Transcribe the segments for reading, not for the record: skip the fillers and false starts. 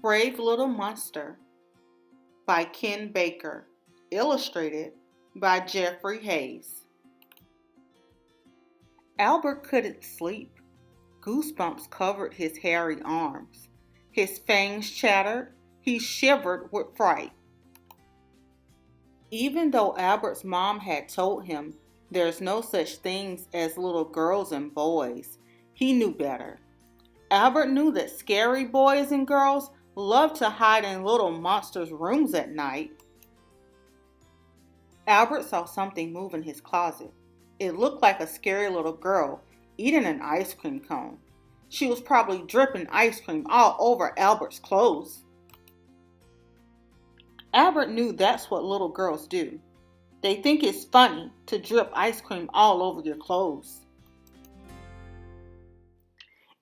Brave Little Monster by Ken Baker, illustrated by Jeffrey Hayes. Albert couldn't sleep. Goosebumps covered his hairy arms. His fangs chattered. He shivered with fright. Even though Albert's mom had told him there's no such things as little girls and boys, he knew better. Albert knew that scary boys and girls loved to hide in little monsters' rooms at night. Albert saw something move in his closet. It looked like a scary little girl eating an ice cream cone. She was probably dripping ice cream all over Albert's clothes. Albert knew that's what little girls do. They think it's funny to drip ice cream all over your clothes.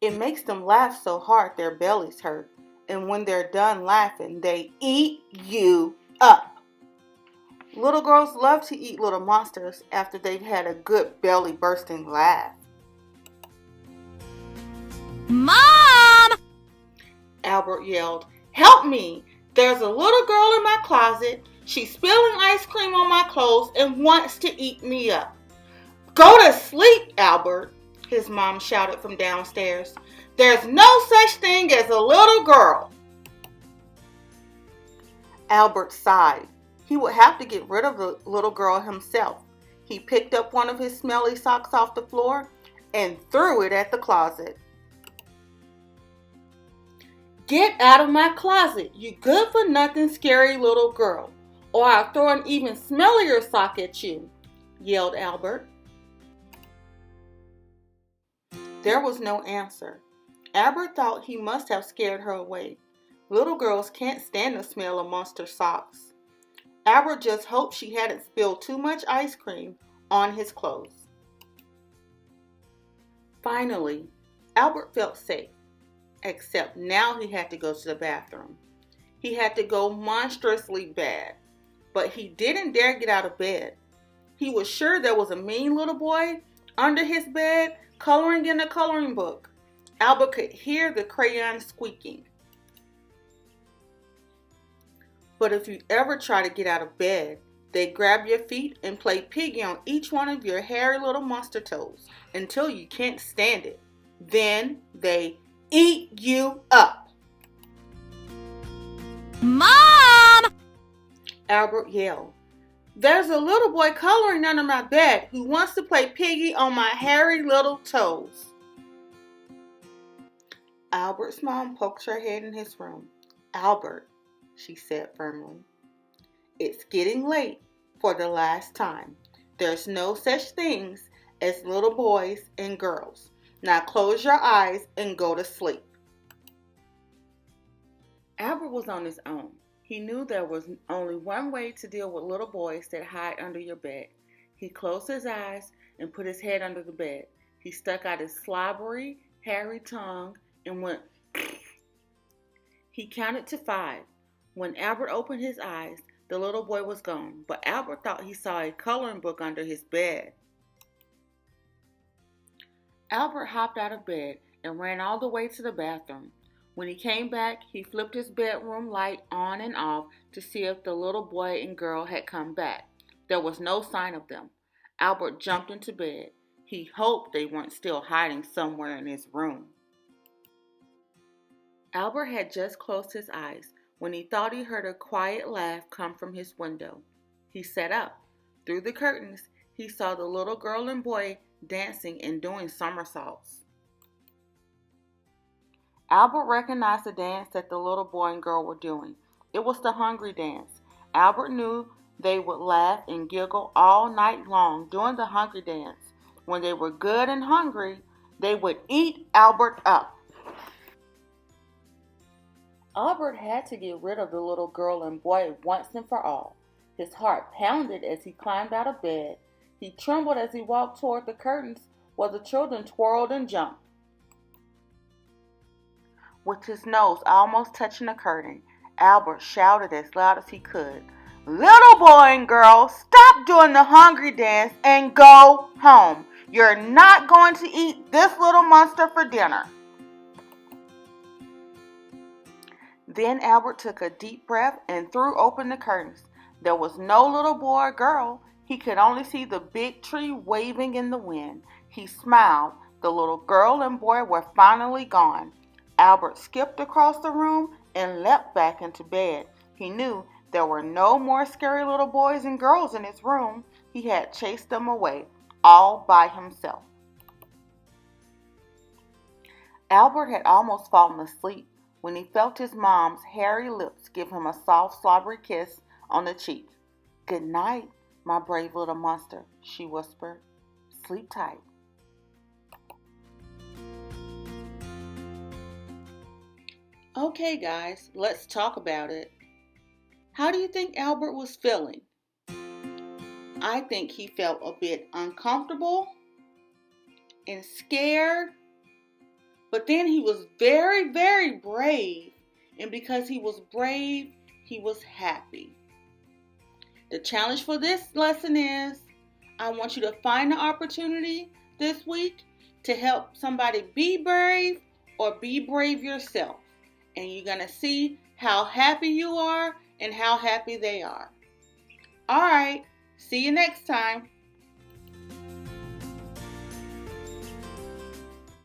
It makes them laugh so hard their bellies hurt, and when they're done laughing, they eat you up. Little girls love to eat little monsters after they've had a good belly-bursting laugh. Mom! Albert yelled, "Help me! There's a little girl in my closet. She's spilling ice cream on my clothes and wants to eat me up." "Go to sleep, Albert," his mom shouted from downstairs. "There's no such thing as a little girl." Albert sighed. He would have to get rid of the little girl himself. He picked up one of his smelly socks off the floor and threw it at the closet. "Get out of my closet, you good-for-nothing scary little girl, or I'll throw an even smellier sock at you," yelled Albert. There was no answer. Albert thought he must have scared her away. Little girls can't stand the smell of monster socks. Albert just hoped she hadn't spilled too much ice cream on his clothes. Finally, Albert felt safe, except now he had to go to the bathroom. He had to go monstrously bad, but he didn't dare get out of bed. He was sure there was a mean little boy under his bed coloring in a coloring book. Albert could hear the crayons squeaking. But if you ever try to get out of bed, they grab your feet and play piggy on each one of your hairy little monster toes until you can't stand it. Then they eat you up. Mom! Albert yelled. "There's a little boy coloring under my bed who wants to play piggy on my hairy little toes." Albert's mom poked her head in his room. "Albert," she said firmly, "it's getting late for the last time. There's no such things as little boys and girls. Now close your eyes and go to sleep." Albert was on his own. He knew there was only one way to deal with little boys that hide under your bed. He closed his eyes and put his head under the bed. He stuck out his slobbery, hairy tongue and went He counted to 5. When Albert opened his eyes, the little boy was gone, but Albert thought he saw a coloring book under his bed. Albert hopped out of bed and ran all the way to the bathroom. When he came back, he flipped his bedroom light on and off to see if the little boy and girl had come back. There was no sign of them. Albert jumped into bed. He hoped they weren't still hiding somewhere in his room. Albert had just closed his eyes when he thought he heard a quiet laugh come from his window. He sat up. Through the curtains, he saw the little girl and boy dancing and doing somersaults. Albert recognized the dance that the little boy and girl were doing. It was the hungry dance. Albert knew they would laugh and giggle all night long during the hungry dance. When they were good and hungry, they would eat Albert up. Albert had to get rid of the little girl and boy once and for all. His heart pounded as he climbed out of bed. He trembled as he walked toward the curtains where the children twirled and jumped. With his nose almost touching the curtain, Albert shouted as loud as he could, "Little boy and girl, stop doing the hungry dance and go home. You're not going to eat this little monster for dinner." Then Albert took a deep breath and threw open the curtains. There was no little boy or girl. He could only see the big tree waving in the wind. He smiled. The little girl and boy were finally gone. Albert skipped across the room and leapt back into bed. He knew there were no more scary little boys and girls in his room. He had chased them away, all by himself. Albert had almost fallen asleep when he felt his mom's hairy lips give him a soft, slobbery kiss on the cheek. "Good night, my brave little monster," she whispered. "Sleep tight." Okay, guys, let's talk about it. How do you think Albert was feeling? I think he felt a bit uncomfortable and scared, but then he was very, very brave. And because he was brave, he was happy. The challenge for this lesson is, I want you to find the opportunity this week to help somebody be brave or be brave yourself. And you're going to see how happy you are and how happy they are. All right, see you next time.